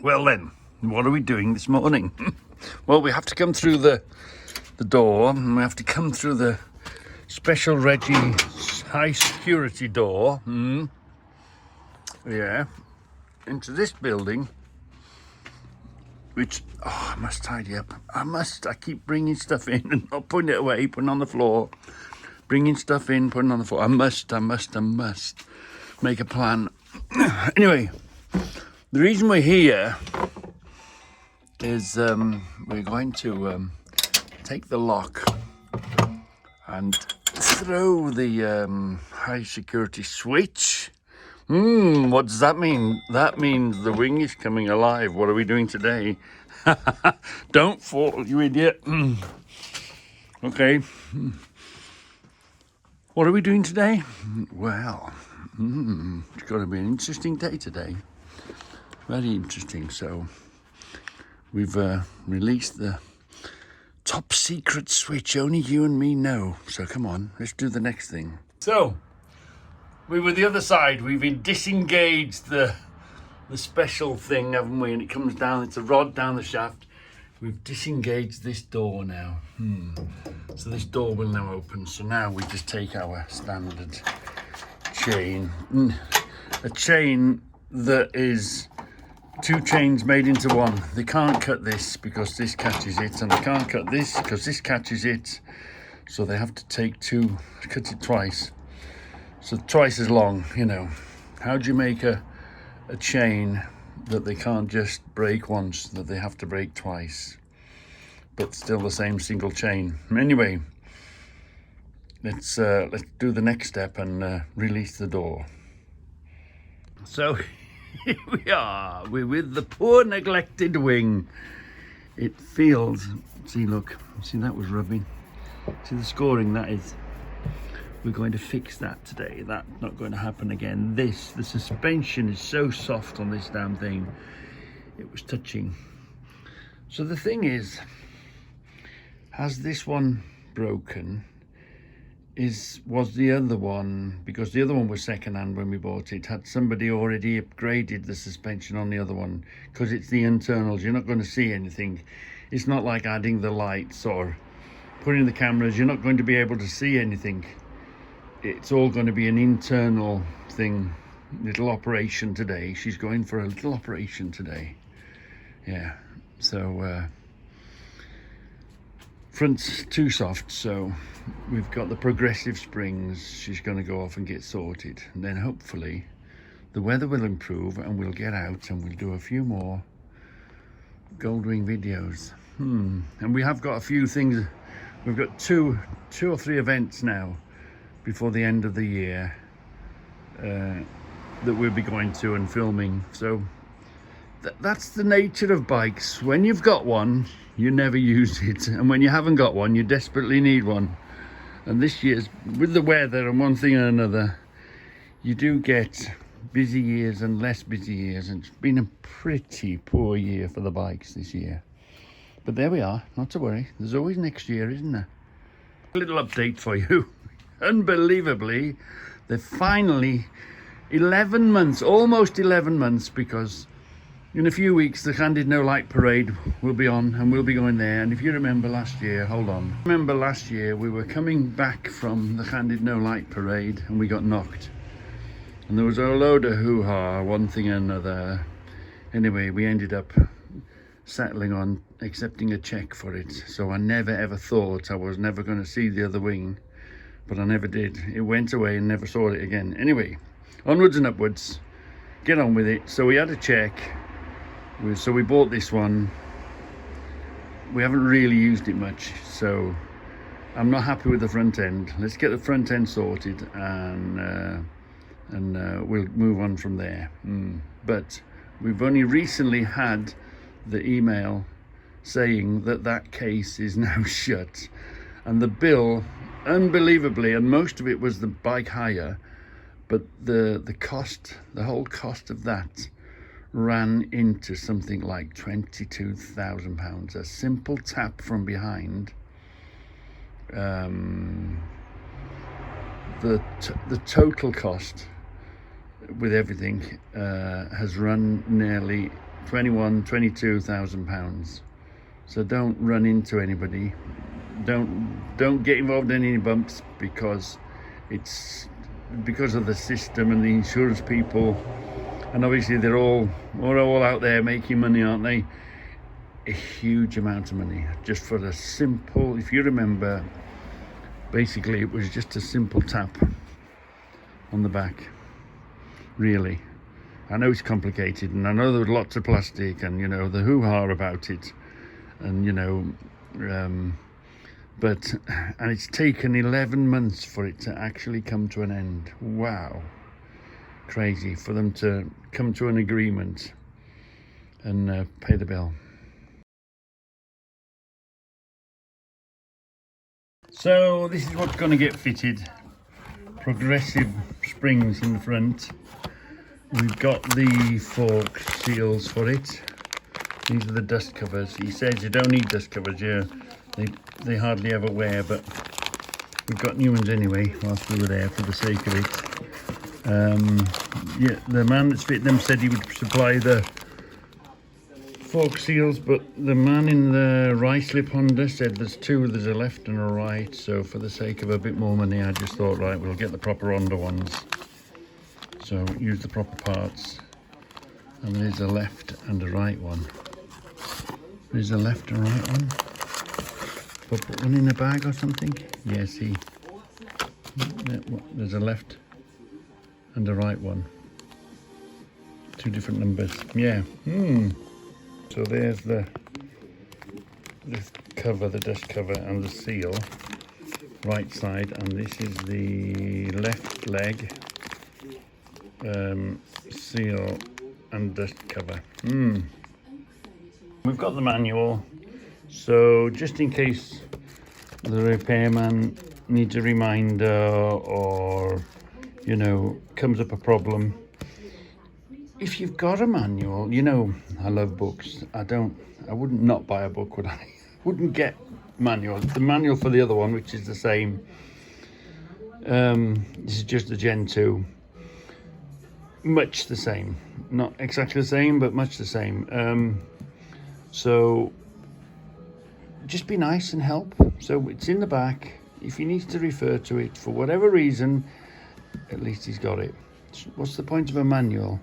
Well then, what are we doing this morning? Well, we have to come through the door, and we have to come through the special Reggie high security door. Yeah, into this building, which, I must tidy up. I keep bringing stuff in and not putting it away, putting it on the floor. Bringing stuff in, putting it on the floor. I must make a plan. Anyway, the reason we're here is we're going to take the lock and throw the high security switch. What does that mean? That means the wing is coming alive. What are we doing today? Don't fall, you idiot. Okay. What are we doing today? Well, it's going to be an interesting day today. Very interesting. So we've released the top secret switch only you and me know. So come on, let's do the next thing. So we were the other side. We've disengaged the special thing, haven't we? And it comes down, it's a rod down the shaft. We've disengaged this door now. So this door will now open. So now we just take our standard chain. A chain that is two chains made into one. They can't cut this because this catches it, and they can't cut this because this catches it. So they have to take two, cut it twice. So twice as long, you know. How do you make a chain that they can't just break once, that they have to break twice, but still the same single chain? Anyway, let's do the next step and release the door. So here we are. We're with the poor neglected wing. It feels, see, look, see, that was rubbing. See the scoring that is. We're going to fix that today. That's not going to happen again. The suspension is so soft on this damn thing. It was touching. So the thing is, has this one broken? Was the other one, because the other one was second-hand when we bought it, had somebody already upgraded the suspension on the other one? Because it's the internals, you're not going to see anything. It's not like adding the lights or putting the cameras. You're not going to be able to see anything. It's all going to be an internal thing. Little operation today. She's going for a little operation today. Yeah. So front's too soft, so we've got the progressive springs. She's going to go off and get sorted, and then hopefully the weather will improve and we'll get out and we'll do a few more Goldwing videos. And we have got a few things. We've got two or three events now before the end of the year that we'll be going to and filming. So that's the nature of bikes. When you've got one, you never use it, and when you haven't got one, you desperately need one. And this year's, with the weather and one thing and another, you do get busy years and less busy years, and it's been a pretty poor year for the bikes this year. But there we are, not to worry. There's always next year, isn't there? A little update for you. Unbelievably, they're finally 11 months, almost 11 months, because in a few weeks the Candid No Light Parade will be on and we'll be going there. And if you remember last year, remember last year we were coming back from the Candid No Light Parade and we got knocked, and there was a load of hoo-ha, one thing and another. Anyway, we ended up settling on accepting a cheque for it. So I never ever thought I was never going to see the other wing, but I never did. It went away and never saw it again. Anyway, onwards and upwards, get on with it. So we had a check, so we bought this one. We haven't really used it much, so I'm not happy with the front end. Let's get the front end sorted and we'll move on from there. But we've only recently had the email saying that case is now shut, and the bill, unbelievably, and most of it was the bike hire, but the whole cost of that ran into something like £22,000. A simple tap from behind. The total cost with everything has run nearly £22,000. So don't run into anybody. Don't get involved in any bumps, because it's because of the system and the insurance people, and obviously they're all out there making money, aren't they? A huge amount of money just for a simple, if you remember, basically it was just a simple tap on the back. Really, I know it's complicated, and I know there was lots of plastic, and you know the hoo-ha about it, and you know but it's taken 11 months for it to actually come to an end. Wow, crazy for them to come to an agreement and pay the bill. So this is what's going to get fitted. Progressive springs in the front. We've got the fork seals for it. These are the dust covers. He says you don't need dust covers, yeah. They hardly ever wear, but we've got new ones anyway whilst we were there for the sake of it. Yeah, the man that's fitting them said he would supply the fork seals, but the man in the rice slip Honda said there's two, there's a left and a right, so for the sake of a bit more money I just thought, right, we'll get the proper Honda ones. So use the proper parts. And there's a left and a right one. There's a left and right one. Put one in a bag or something? Yeah, see. There's a left and a right one. Two different numbers. Yeah. So there's the cover, the dust cover and the seal. Right side, and this is the left leg seal and dust cover. We've got the manual. So just in case the repairman needs a reminder or, you know, comes up a problem, if you've got a manual, you know, I love books. I wouldn't not buy a book, would I? Wouldn't get manual. The manual for the other one, which is the same. This is just the Gen 2. Much the same. Not exactly the same, but much the same. So just be nice and help. So it's in the back. If he needs to refer to it for whatever reason, at least he's got it. What's the point of a manual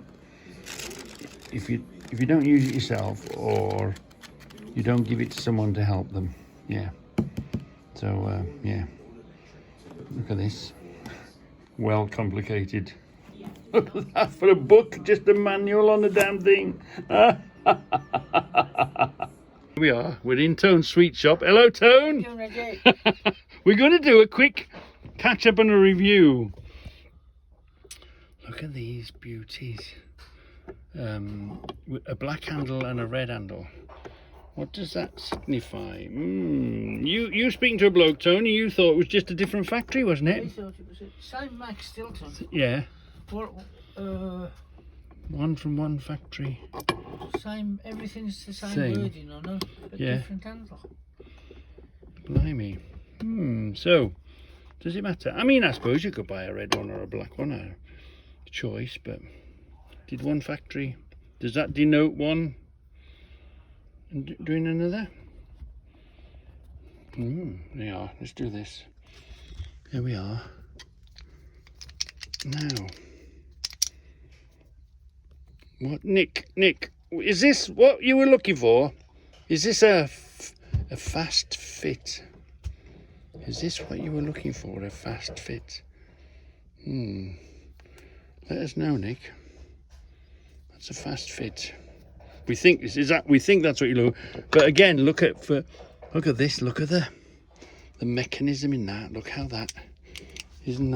if you don't use it yourself, or you don't give it to someone to help them? Yeah. So yeah. Look at this. Well complicated. Look at that for a book, just a manual on the damn thing. We are. We're in Tone's sweet shop. Hello, Tone. We're going to do a quick catch up and a review. Look at these beauties. A black handle and a red handle. What does that signify? You speaking to a bloke, Tony, you thought it was just a different factory, wasn't it? I thought it was the same Max Stilton. Yeah. What, one from one factory. same, everything's the same wording on it, but different handle. Blimey. So, does it matter? I mean, I suppose you could buy a red one or a black one, a choice, but did one factory, does that denote one and doing another? Yeah, let's do this. Here we are. Now, what, Nick, is this what you were looking for? Is this a fast fit? Is this what you were looking for, a fast fit? Let us know, Nick. That's a fast fit. We think this is that. We think that's what you look. But again, look at this. Look at the mechanism in that. Look how that. Isn't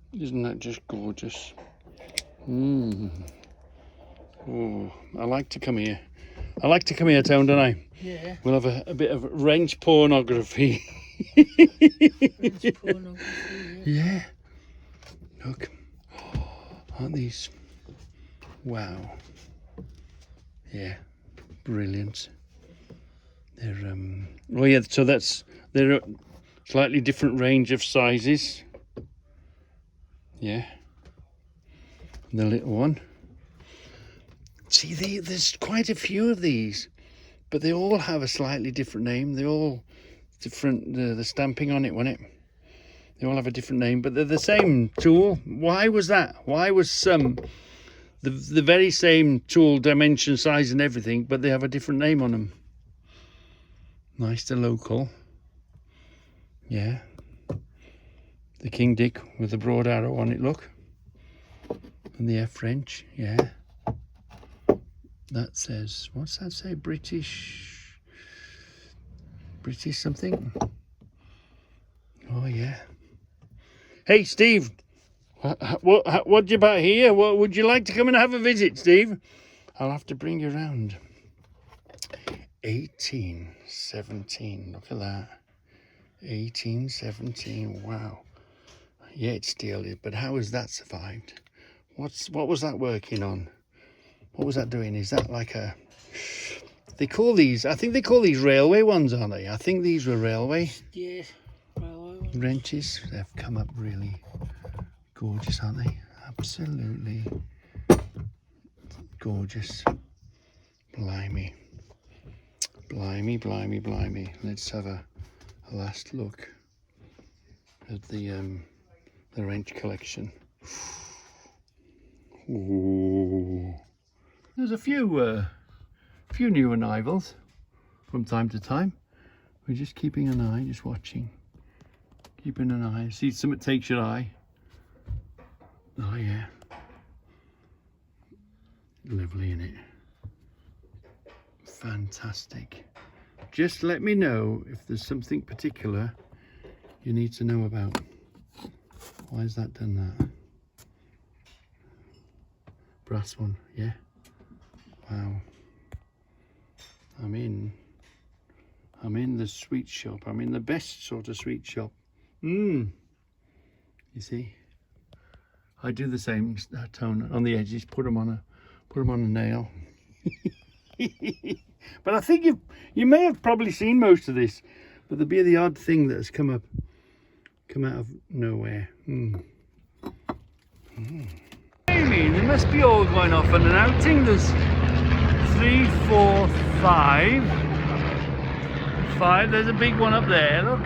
that just gorgeous? Oh, I like to come here. I like to come here, Town, don't I? Yeah. We'll have a bit of wrench pornography. Wrench pornography, yeah. Look. Aren't these? Wow. Yeah. Brilliant. They're well, yeah, so they're a slightly different range of sizes. Yeah. And the little one. See, there's quite a few of these, but they all have a slightly different name. They all different. The stamping on it, wasn't it? They all have a different name, but they're the same tool. Why was that? Why was some the very same tool, dimension, size, and everything, but they have a different name on them? Nice to local. Yeah. The King Dick with the broad arrow on it, look. And the F French, yeah. That says, what's that say? British something? Oh, yeah. Hey, Steve, what do you about here? What, would you like to come and have a visit, Steve? I'll have to bring you around. 1817, look at that. 1817, wow. Yeah, it's steel, but how has that survived? What was that working on? What was that doing? Is that like a... They call these, I think they call these railway ones, aren't they? I think these were railway. Yeah, railway ones. Wrenches. They've come up really gorgeous, aren't they? Absolutely gorgeous. Blimey. Blimey, blimey, blimey. Let's have a last look at the wrench collection. Ooh. There's a few new arrivals from time to time. We're just keeping an eye, just watching, keeping an eye. See something takes your eye. Oh yeah, lovely, isn't it? Fantastic. Just let me know if there's something particular you need to know about. Why has that done that? Brass one, yeah. Wow. I'm in the sweet shop. I'm in the best sort of sweet shop. You see, I do the same tone on the edges. Put them on a nail. But I think you may have probably seen most of this, but there'll be the odd thing that has come out of nowhere. I mean, they must be all going off on an outing. There's 3, 4, 5. There's a big one up there, look.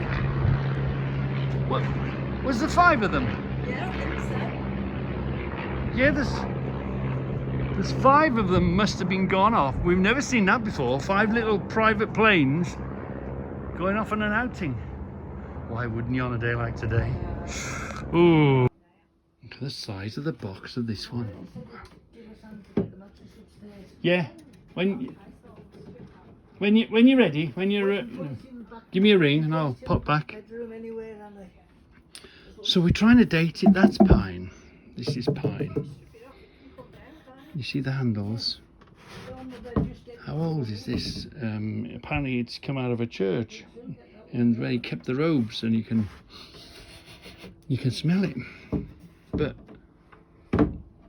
What was there 5 of them? Yeah, I think so. Yeah, there's 5 of them must have been gone off. We've never seen that before. 5 little private planes going off on an outing. Why wouldn't you on a day like today? Ooh. Look at the size of the box of this one. Yeah. When you're ready, give me a ring and I'll pop back. So we're trying to date it. That's pine. This is pine. You see the handles? How old is this? Apparently it's come out of a church and they kept the robes, and you can smell it. But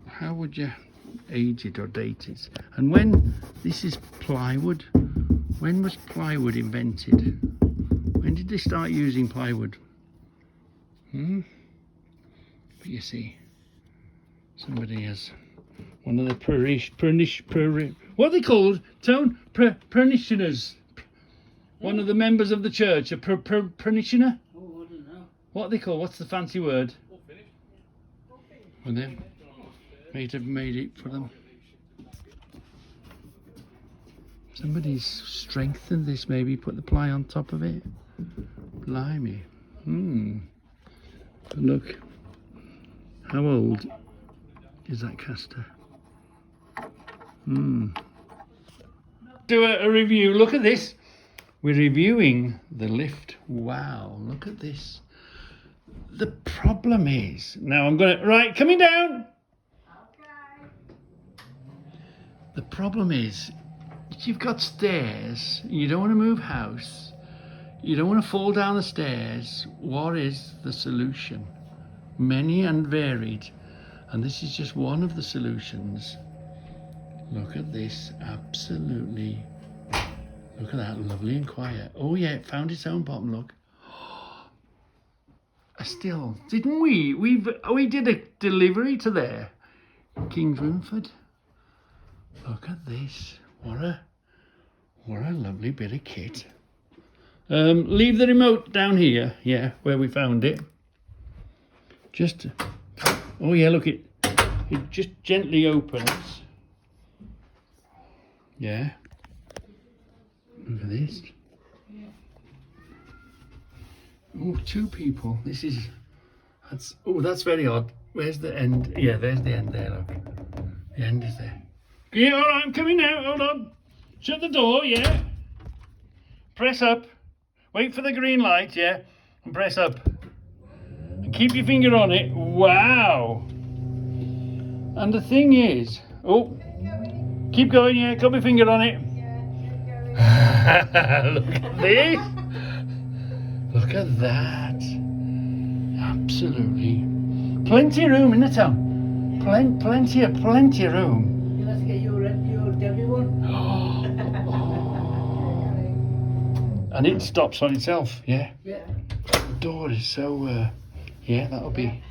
how would you age it or date it? And when this is plywood, when was plywood invented? When did they start using plywood? But you see, somebody has one of the what are they called? Parishioners. One of the members of the church, a parishioner. Oh, I don't know. What are they called? What's the fancy word? And then made it for them. Somebody's strengthened this, maybe put the ply on top of it. Blimey. Look, how old is that caster? Do a review. Look at this. We're reviewing the lift. Wow, look at this. The problem is, now I'm gonna, right, coming down. Okay. The problem is, you've got stairs, you don't want to move house, you don't want to fall down the stairs. What is the solution? Many and varied, and this is just one of the solutions. Look at this, absolutely. Look at that, lovely and quiet. Oh yeah, it found its own bottom, look. Still, didn't we? We did a delivery to there. Kings Winford. Look at this. What a lovely bit of kit. Leave the remote down here, yeah, where we found it. Just, oh yeah, look, it just gently opens. Yeah. Look at this. Oh, 2 people. That's very odd. Where's the end? Yeah, there's the end there, look. The end is there. Yeah, all right, I'm coming now, hold on. Shut the door, yeah. Press up. Wait for the green light, yeah. And press up. And keep your finger on it. Wow. And the thing is, oh, keep going, yeah, got my finger on it. Look at this. Look at that. Absolutely. Plenty of room in the town. Plenty of room. You'll have to get your Debbie one. And it stops on itself, yeah. Yeah. The door is so, yeah, that'll be.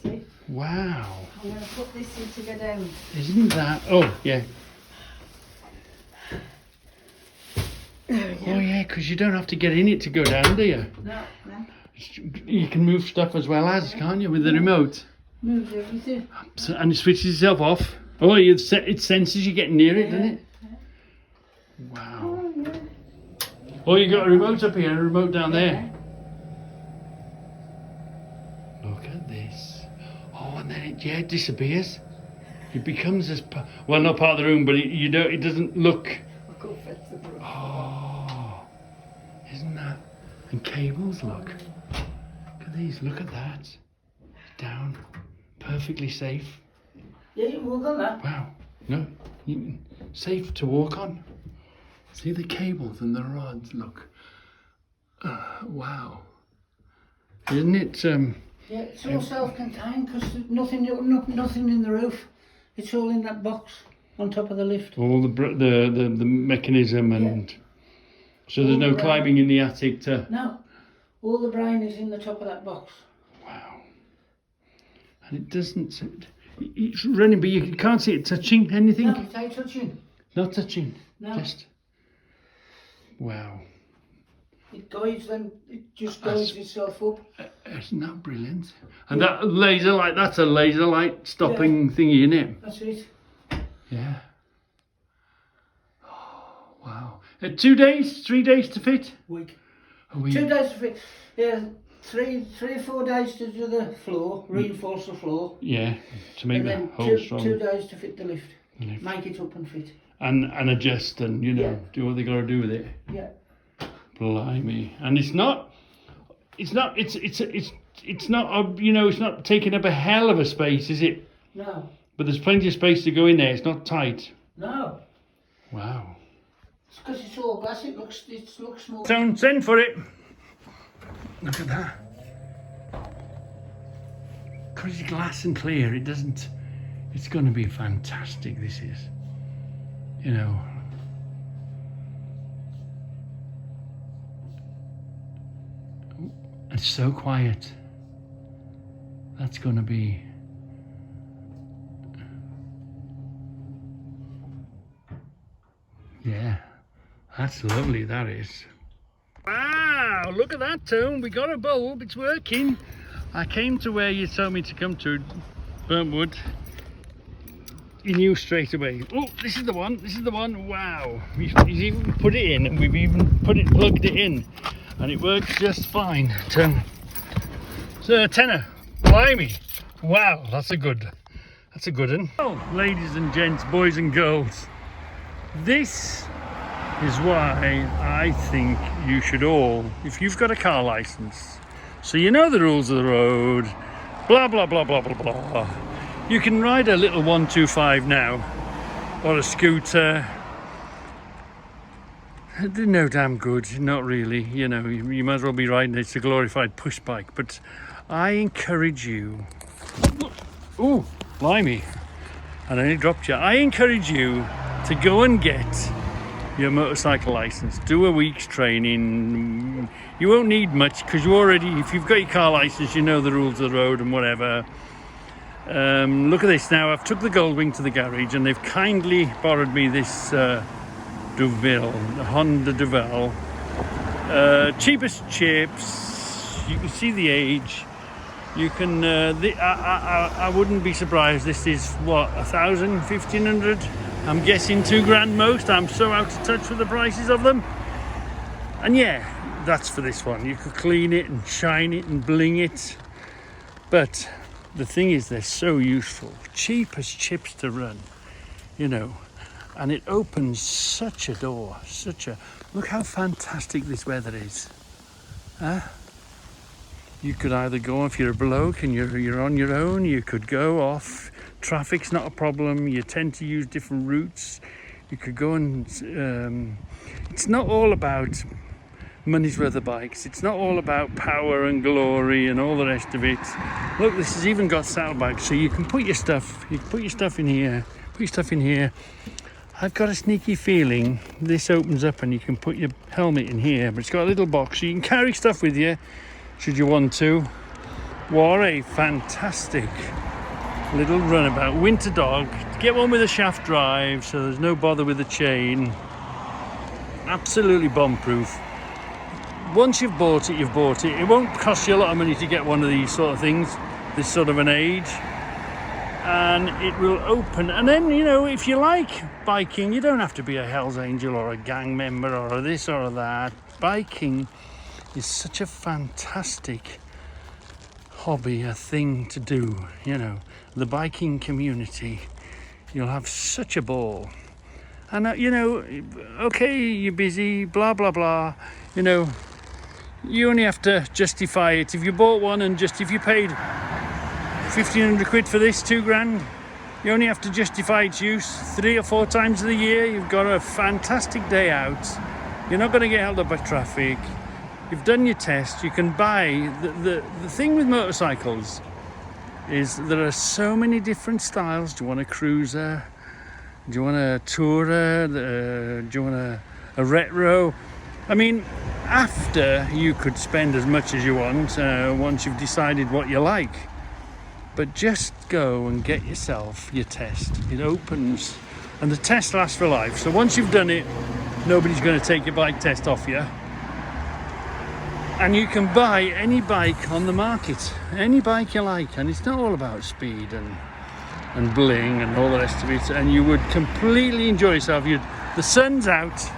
See? Wow. I'm going to put this in to go down. Isn't that? Oh, yeah. Oh, yeah, because you don't have to get in it to go down, do you? No. You can move stuff as well as, can't you, with the remote? Moves everything. And it switches itself off. Oh, it senses you getting near it, doesn't it? Wow. Oh, yeah. Oh, you got a remote up here and a remote down there. Look at this. Oh, and then it disappears. It becomes well, not part of the room, but it doesn't look. Oh, isn't that? And cables, look. Look at these. Look at that. Down, perfectly safe. Yeah, you can walk on that. Wow. No, safe to walk on. See the cables and the rods. Look. Wow. Isn't it? Yeah, it's all self-contained because there's nothing in the roof. It's all in that box on top of the lift. All the mechanism and so there's no climbing in the attic to. No, all the brain is in the top of that box. Wow. And it doesn't. It's running, but you can't see it touching anything. No, it's touching. Not touching. No. Just. Wow. It guides them. It just guides itself up. Isn't that brilliant? And that laser light, that's a laser light stopping thingy, isn't it? That's it. Yeah. Oh, wow. 2 days, 3 days to fit? Week. A week. 2 days to fit. Yeah, 3 or 4 days to do the floor, reinforce the floor. Yeah, to make and the then whole strong. 2 days to fit the lift. Make it up and fit. And adjust and, do what they got to do with it. Yeah. Blimey. And it's not taking up a hell of a space, is it? No. But there's plenty of space to go in there. It's not tight. No. Wow. It's because it's all glass. It looks small. Don't send for it. Look at that. Because it's glass and clear, it doesn't. It's going to be fantastic. This is. It's so quiet. That's going to be. Yeah, that's lovely, that is. Wow, look at that, Tone. We got a bulb, it's working. I came to where you told me to come to, Burntwood. You knew straight away. Oh, this is the one, wow. He's even put it in, and we've even plugged it in. And it works just fine. It's a tenner, blimey. Wow, that's a good one. Oh, ladies and gents, boys and girls. This is why I think you should all, if you've got a car license, so you know the rules of the road, blah, blah, blah, blah, blah, blah. You can ride a little 125 now, or a scooter. They're no damn good, not really. You might as well be riding, it's a glorified push bike. But I encourage you, oh, blimey, and I nearly dropped you. I encourage you to go and get your motorcycle license. Do a week's training. You won't need much because if you've got your car license, you know the rules of the road and whatever. Look at this now. I've took the Goldwing to the garage and they've kindly borrowed me this Duvel, the Honda Duvel. Cheapest chips. You can see the age. You can. I wouldn't be surprised. This is what, 1,000, 1,500. I'm guessing $2,000 most. I'm so out of touch with the prices of them. And yeah, that's for this one. You could clean it and shine it and bling it. But the thing is, they're so useful. Cheap as chips to run, you know. And it opens such a door. Look how fantastic this weather is. Huh? You could either go, if you're a bloke and you're on your own, you could go off. Traffic's not a problem. You tend to use different routes. You could go and it's not all about money's worth of bikes. It's not all about power and glory and all the rest of it. Look, this has even got saddlebags, so you can put your stuff. You can put your stuff in here. Put your stuff in here. I've got a sneaky feeling this opens up and you can put your helmet in here, but it's got a little box so you can carry stuff with you should you want to. What a fantastic little runabout. Winter dog. Get one with a shaft drive so there's no bother with the chain. Absolutely bomb-proof. Once you've bought it, you've bought it. It won't cost you a lot of money to get one of these sort of things, this sort of an age. And it will open. And then, you know, if you like biking, you don't have to be a Hells Angel or a gang member or a this or a that. Biking is such a fantastic hobby, a thing to do, you know. The biking community, you'll have such a ball. And, you know, okay, you're busy, blah, blah, blah, you know. You only have to justify it. If you bought one and just if you paid 1,500 quid for this, $2,000, you only have to justify its use 3 or 4 times of the year. You've got a fantastic day out. You're not going to get held up by traffic. You've done your test. You can buy. The thing with motorcycles is there are so many different styles. Do you want a cruiser? Do you want a tourer? Do you want a retro? I mean, after you could spend as much as you want once you've decided what you like. But just go and get yourself your test. It opens, and the test lasts for life. So once you've done it, nobody's going to take your bike test off you. And you can buy any bike on the market, any bike you like, and it's not all about speed and bling and all the rest of it. And you would completely enjoy yourself. The sun's out.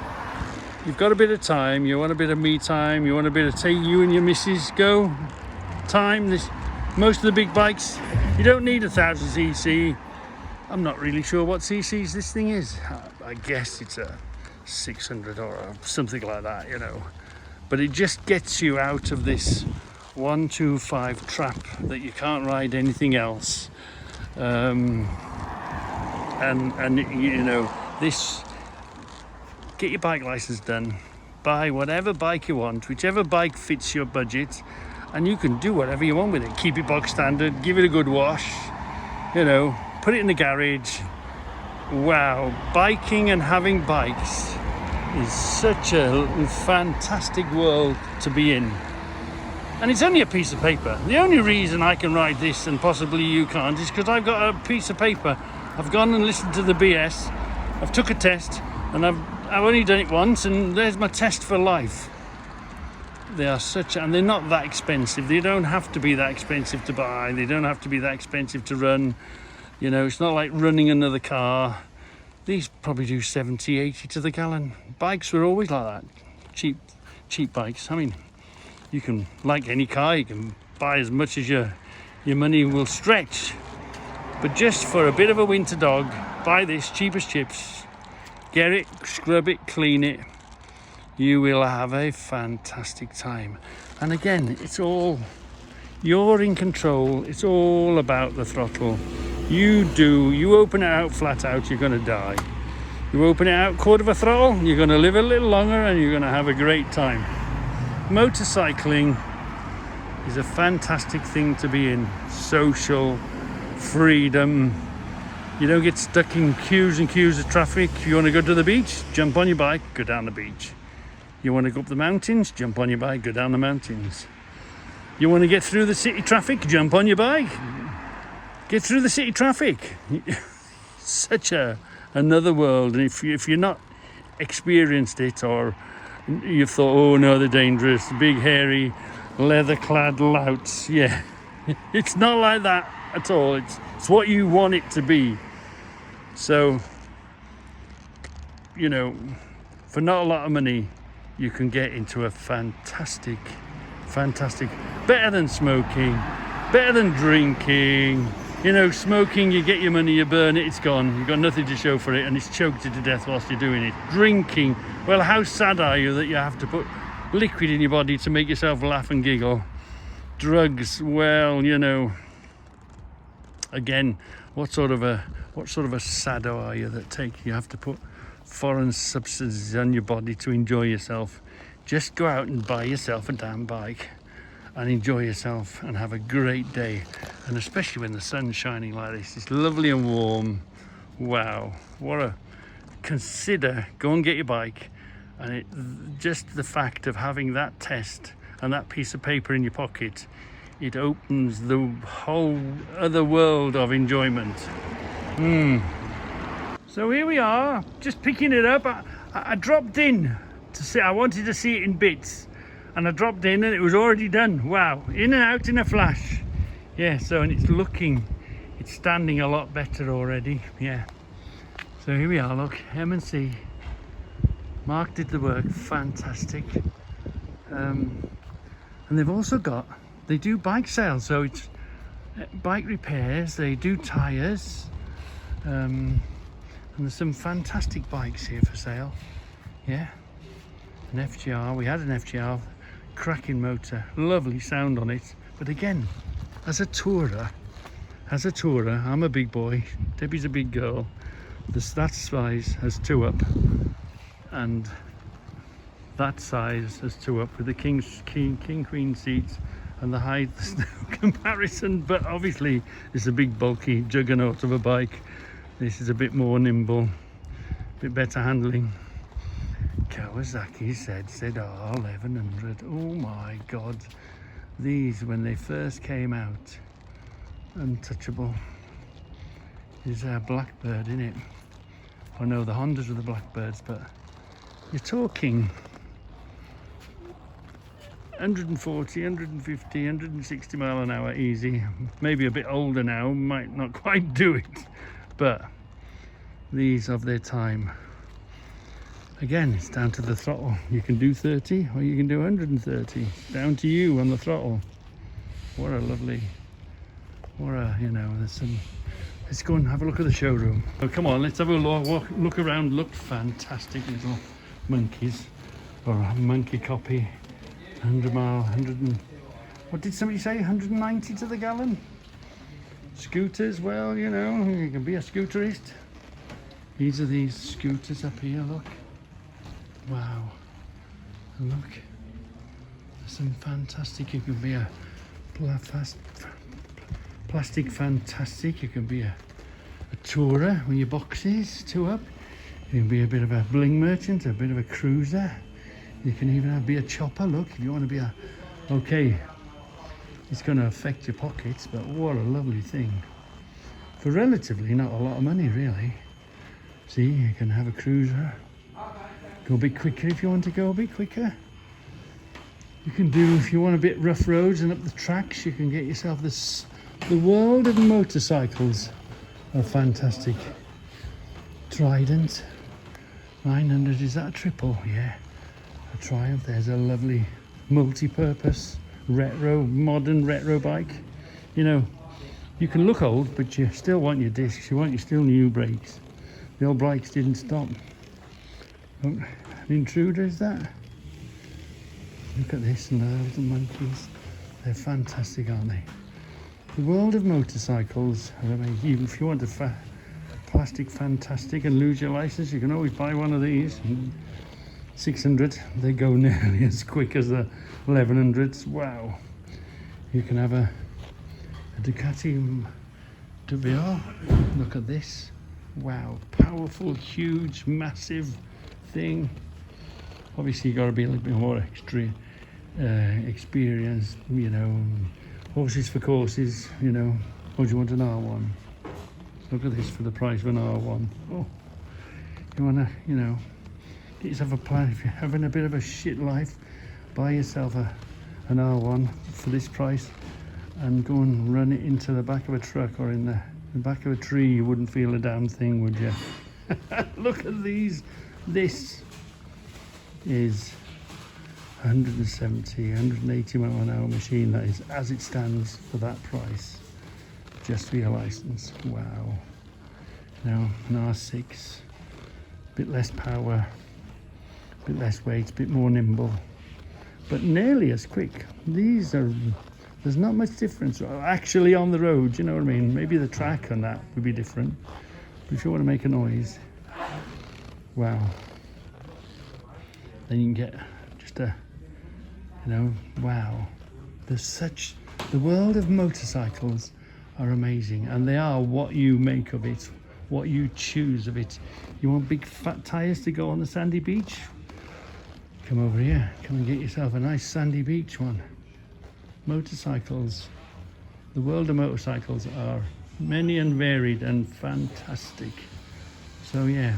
You've got a bit of time. You want a bit of me time. You want a bit of take you and your missus go time. Most of the big bikes, you don't need 1,000 cc. I'm not really sure what cc's this thing is. I guess it's a 600 or something like that, you know. But it just gets you out of this 125 trap that you can't ride anything else. And you know, this, get your bike license done, buy whatever bike you want, whichever bike fits your budget, and you can do whatever you want with it. Keep it box standard, give it a good wash, you know, put it in the garage. Wow, biking and having bikes is such a fantastic world to be in. And it's only a piece of paper. The only reason I can ride this and possibly you can't is because I've got a piece of paper. I've gone and listened to the BS, I've took a test, and I've only done it once, and there's my test for life. They are and they're not that expensive. They don't have to be that expensive to buy. They don't have to be that expensive to run. You know, it's not like running another car. These probably do 70, 80 to the gallon. Bikes were always like that. Cheap bikes. I mean, you can, like any car, you can buy as much as your money will stretch. But just for a bit of a winter dog, buy this, cheap as chips. Get it, scrub it, clean it. You will have a fantastic time. And again, it's all, you're in control. It's all about the throttle. You open it out flat out, you're going to die. You open it out quarter of a throttle, you're going to live a little longer and you're going to have a great time. Motorcycling is a fantastic thing to be in. Social, freedom. You don't get stuck in queues and queues of traffic. If you want to go to the beach, jump on your bike, go down the beach. You want to go up the mountains, jump on your bike, go down the mountains. You want to get through the city traffic, jump on your bike. get through the city traffic. Such another world, and if you're not experienced it, or you've thought, oh no, they're dangerous, big hairy leather-clad louts, yeah, it's not like that at all. It's what you want it to be. So, you know, for not a lot of money, you can get into a fantastic, better than smoking, better than drinking. You know, smoking, you get your money, you burn it, it's gone. You've got nothing to show for it, and it's choked you to death whilst you're doing it. Drinking, well, how sad are you that you have to put liquid in your body to make yourself laugh and giggle? Drugs, well, you know, again, what sort of a sado are you that you have to put foreign substances on your body to enjoy yourself? Just go out and buy yourself a damn bike and enjoy yourself and have a great day. And especially when the sun's shining like this, it's lovely and warm. Wow, go and get your bike, and just the fact of having that test and that piece of paper in your pocket, it opens the whole other world of enjoyment. So here we are, just picking it up. I dropped in to see, I wanted to see it in bits, and I dropped in and it was already done. Wow, in and out in a flash. Yeah, so, and it's standing a lot better already. Yeah, so here we are, look, M&C. Mark did the work, fantastic. And they've also they do bike sales, so it's bike repairs, they do tyres, and there's some fantastic bikes here for sale. Yeah, an FGR, we had an FGR, cracking motor, lovely sound on it. But again, as a tourer, I'm a big boy, Debbie's a big girl. That size has 2 up, and that size has 2 up with the king queen seats, and the height, there's no comparison. But obviously it's a big bulky juggernaut of a bike. This is a bit more nimble, a bit better handling. Kawasaki said, oh, 1100. Oh my God. These, when they first came out, untouchable. There's a Blackbird in it. Oh no, the Hondas are the Blackbirds, but you're talking 140, 150, 160 mile an hour easy. Maybe a bit older now, might not quite do it, but these of their time. Again, it's down to the throttle. You can do 30 or you can do 130. Down to you on the throttle. What a lovely, you know, there's some. Let's go and have a look at the showroom. Oh, come on, let's have a look around. Look, fantastic little monkeys, or a monkey copy. 100 mile, what did somebody say? 190 to the gallon. Scooters, well, you know, you can be a scooterist. These are these scooters up here, look. Wow. And look, there's some fantastic, you can be a plastic fantastic, you can be a tourer with your boxes, 2 up. You can be a bit of a bling merchant, a bit of a cruiser. You can even be a chopper, look, if you want to be okay, it's going to affect your pockets, but what a lovely thing. For relatively not a lot of money, really. See, you can have a cruiser. Go a bit quicker if you want to go a bit quicker. You can do, if you want a bit rough roads and up the tracks, you can get yourself this. The world of motorcycles are fantastic. Trident, 900, is that a triple? Yeah. A Triumph, there's a lovely multi-purpose modern retro bike. You know, you can look old, but you still want your discs, you want your still new brakes. The old bikes didn't stop. Oh, an Intruder, is that? Look at this, and the little monkeys. They're fantastic, aren't they? The world of motorcycles. I mean, even if you want a plastic fantastic and lose your license, you can always buy one of these. 600, they go nearly as quick as the 1100s. Wow. You can have a Ducati Deville. Look at this. Wow, powerful, huge, massive thing. Obviously, you got to be a little bit more experienced, you know. Horses for courses, you know. Or do you want an R1? Look at this for the price of an R1. Oh, you want to, you know, get yourself a plan. If you're having a bit of a shit life, buy yourself an R1 for this price and go and run it into the back of a truck or in the back of a tree. You wouldn't feel a damn thing, would you? Look at these. This is 170, 180 mile an hour machine. That is as it stands for that price, just for your license. Wow. Now an R6, a bit less power, a bit less weight, a bit more nimble, but nearly as quick. These are, there's not much difference actually on the road, you know what I mean? Maybe the track on that would be different, but if you want to make a noise, wow, then you can get just a, you know, wow. There's such, the world of motorcycles are amazing, and they are what you make of it, what you choose of it. You want big fat tires to go on the sandy beach? Come over here, come and get yourself a nice sandy beach one. Motorcycles, the world of motorcycles are many and varied and fantastic. So yeah.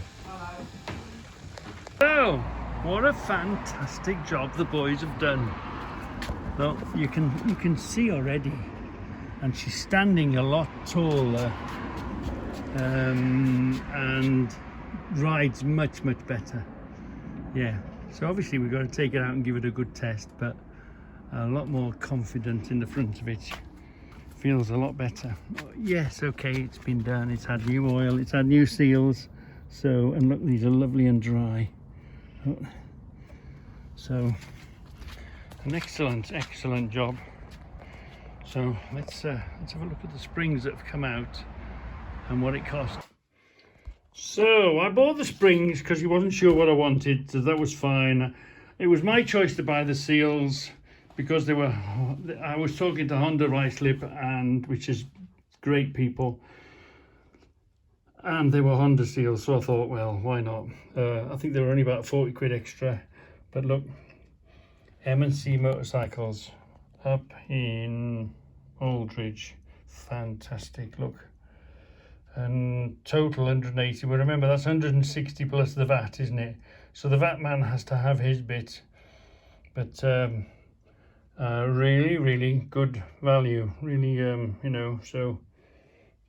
So, what a fantastic job the boys have done. Well, you can see already, and she's standing a lot taller, and rides much better. Yeah. So obviously we've got to take it out and give it a good test, but a lot more confident in the front of it. Feels a lot better. Yes, okay, it's been done. It's had new oil, it's had new seals. So, and look, these are lovely and dry. So, an excellent job. So let's have a look at the springs that have come out and what it cost. So I bought the springs because he wasn't sure what I wanted, so that was fine. It was my choice to buy the seals because they were, I was talking to Honda Ricelip, and which is great people, and they were Honda seals, so I thought, well, why not? I think they were only about 40 quid extra, but look, M&C Motorcycles up in Aldridge, fantastic, look. And total 180, well remember that's 160 plus the VAT, isn't it? So the VAT man has to have his bit, but really good value, really, you know. So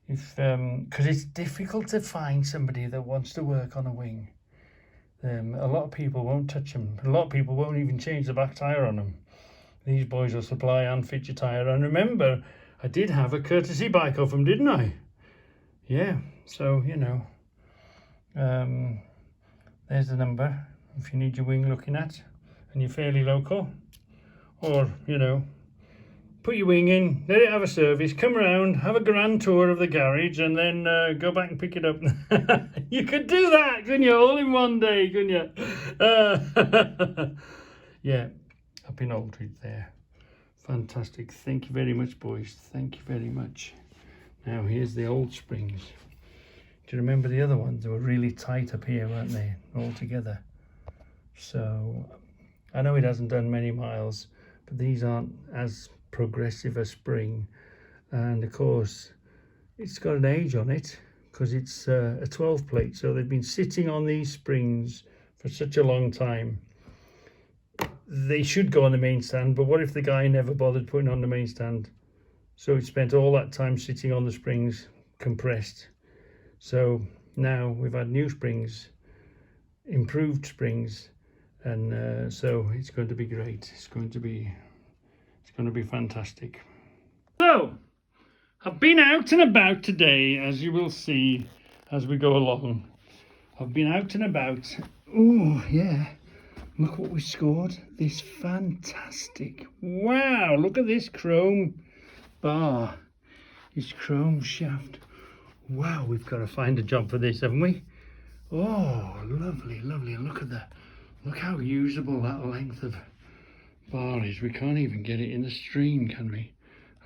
if because it's difficult to find somebody that wants to work on a wing. A lot of people won't touch them. A lot of people won't even change the back tyre on them. These boys will supply and fit your tyre. And remember, I did have a courtesy bike off them, didn't I? Yeah, so, you know, there's the number if you need your wing looking at and you're fairly local. Or, you know, put your wing in, let it have a service, come around, have a grand tour of the garage, and then go back and pick it up. You could do that, couldn't you? All in one day, couldn't you? Yeah, up in Aldridge there. Fantastic. Thank you very much, boys. Thank you very much. Now, here's the old springs. Do you remember the other ones? They were really tight up here, weren't they? All together. So, I know it hasn't done many miles, but these aren't as progressive a spring, and of course it's got an age on it because it's a 12 plate, so they've been sitting on these springs for such a long time. They should go on the main stand, but what if the guy never bothered putting on the main stand, so it spent all that time sitting on the springs compressed? So now we've had new springs, improved springs, and so it's going to be great. It's going to be fantastic. So I've been out and about today, as you will see as we go along. I've been out and about. Oh yeah, look what we scored. This fantastic, wow, look at this chrome bar, this chrome shaft. Wow, we've got to find a job for this, haven't we? Oh, lovely, lovely. And look at that, look how usable that length of bar is. We can't even get it in the stream, can we?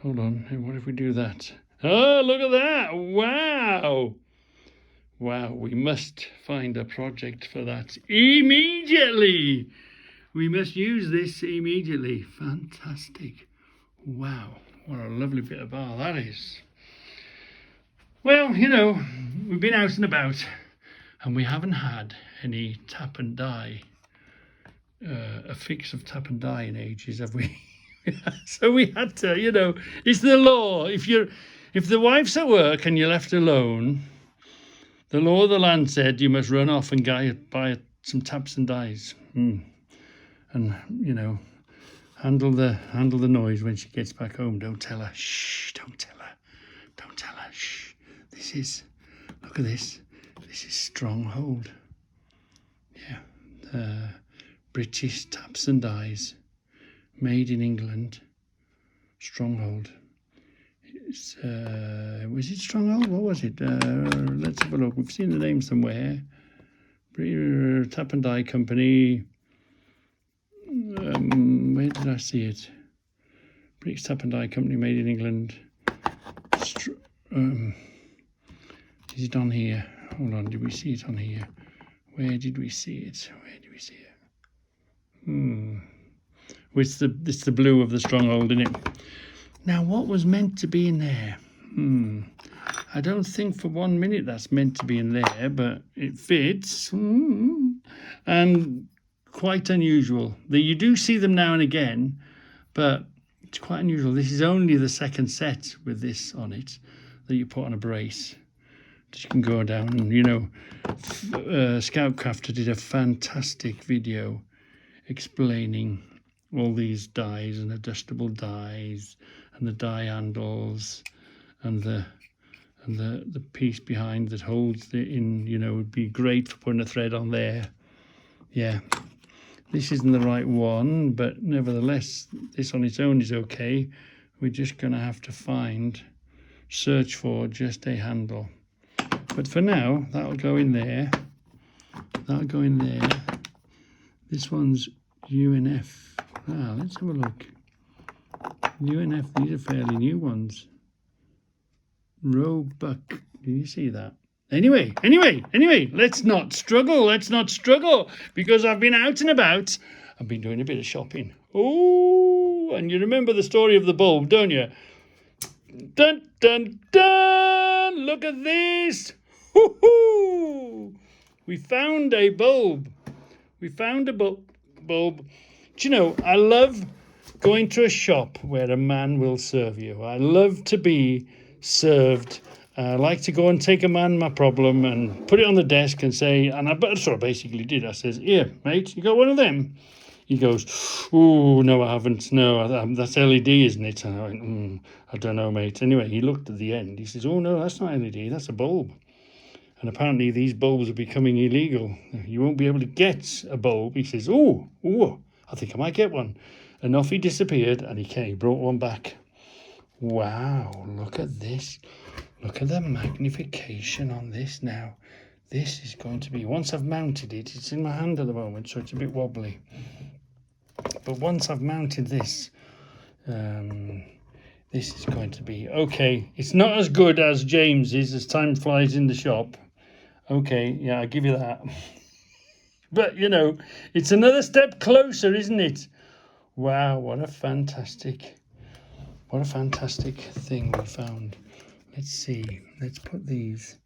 Hold on, what if we do that? Oh, look at that! Wow! Wow, we must find a project for that immediately. We must use this immediately. Fantastic. Wow, what a lovely bit of bar that is. Well, you know, we've been out and about and we haven't had any tap and dye, a fix of tap and dye in ages, have we? So we had to, you know, it's the law. If the wife's at work and you're left alone, the law of the land said you must run off and buy some taps and dyes. And, you know, handle the noise when she gets back home. Don't tell her. Shh, don't tell her. Don't tell her. Shh. Look at this. This is Stronghold. Yeah. British taps and dyes. Made in England. Stronghold. Was it Stronghold? What was it? Let's have a look. We've seen the name somewhere. Tap and Dye Company. Where did I see it? British Tap and Dye Company, made in England. Is it on here? Hold on, did we see it on here? Where did we see it? It's the blue of the Stronghold, isn't it? Now, what was meant to be in there? I don't think for 1 minute that's meant to be in there, but it fits. And quite unusual. You do see them now and again, but it's quite unusual. This is only the second set with this on it that you put on a brace. You can go down and, you know, Scoutcrafter did a fantastic video explaining all these dies and adjustable dies and the die handles and the piece behind that holds it in, you know, would be great for putting a thread on there. Yeah, this isn't the right one, but nevertheless, this on its own is okay. We're just going to have to search for just a handle. But for now, that'll go in there. That'll go in there. This one's UNF. Let's have a look. UNF, these are fairly new ones. Roebuck. Do you see that? Anyway, let's not struggle, because I've been out and about. I've been doing a bit of shopping. Oh, and you remember the story of the bulb, don't you? Dun, dun, dun! Look at this! Hoo-hoo! We found a bulb. Bulb. Do you know, I love going to a shop where a man will serve you. I love to be served. I like to go and take a man my problem and put it on the desk and say, that's what I basically did. I says, here, mate, you got one of them? He goes, oh, no, I haven't. No, that's LED, isn't it? And I went, I don't know, mate. Anyway, he looked at the end. He says, oh, no, that's not LED. That's a bulb. And apparently these bulbs are becoming illegal. You won't be able to get a bulb. He says, oh, I think I might get one. And off he disappeared, and he brought one back. Wow, look at this. Look at the magnification on this now. This is going to be, once I've mounted it, it's in my hand at the moment, so it's a bit wobbly. But once I've mounted this, this is going to be, okay, it's not as good as James's, as time flies in the shop. Okay, yeah, I'll give you that. But, you know, it's another step closer, isn't it? Wow, what a fantastic thing we found. Let's see, let's put these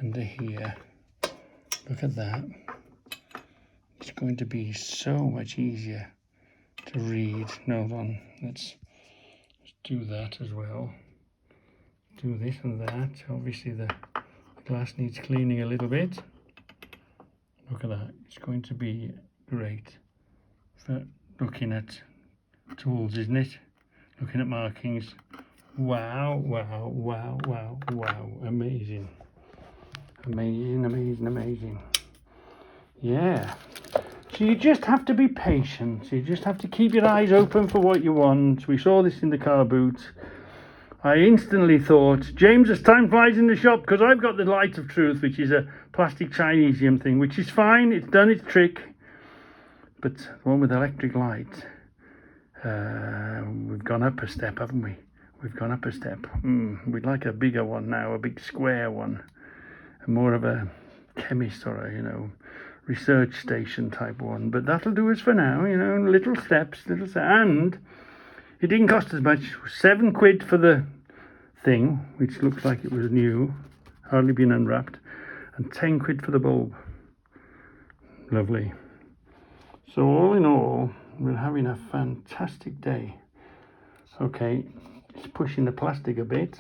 under here. Look at that. It's going to be so much easier to read. No, hold on, let's do that as well. Do this and that. Obviously the glass needs cleaning a little bit. Look at that. It's going to be great for looking at tools, isn't it? Looking at markings. Wow. Amazing. Yeah. So you just have to be patient. You just have to keep your eyes open for what you want. We saw this in the car boot. I instantly thought, James, as time flies in the shop, because I've got the Light of Truth, which is a plastic Chinesium thing, which is fine. It's done its trick. But the one with electric light, we've gone up a step, haven't we? We've gone up a step. We'd like a bigger one now, a big square one. More of a chemist or a, you know, research station type one. But that'll do us for now, you know, little steps. And it didn't cost as much. £7 for the thing, which looks like it was new, hardly been unwrapped, and 10 quid for the bulb. Lovely. So all in all, we're having a fantastic day. Okay, it's pushing the plastic a bit.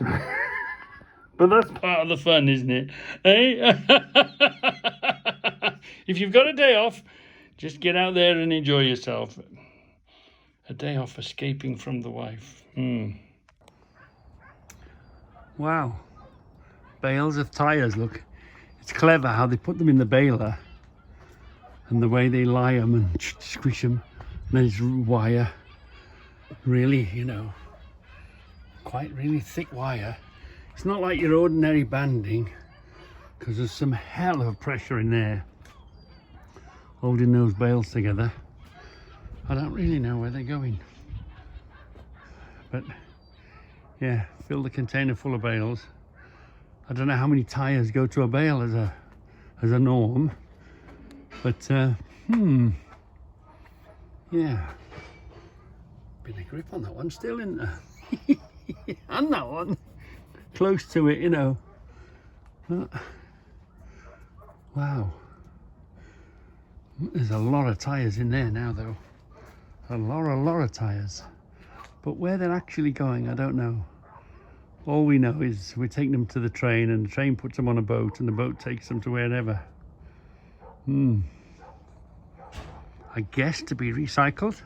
But that's part of the fun, isn't it? Eh? If you've got a day off, just get out there and enjoy yourself. A day off escaping from the wife. Wow. Bales of tyres, look. It's clever how they put them in the baler and the way they lie them and squish them. And then it's wire. Really, you know, quite really thick wire. It's not like your ordinary banding, because there's some hell of pressure in there holding those bales together. I don't really know where they're going, but yeah, fill the container full of bales. I don't know how many tyres go to a bale as a norm, but yeah, bit of grip on that one still, isn't there? And that one close to it, you know. Wow, there's a lot of tyres in there now though. A lot of tyres, but where they're actually going, I don't know. All we know is we're taking them to the train, and the train puts them on a boat, and the boat takes them to wherever. I guess to be recycled.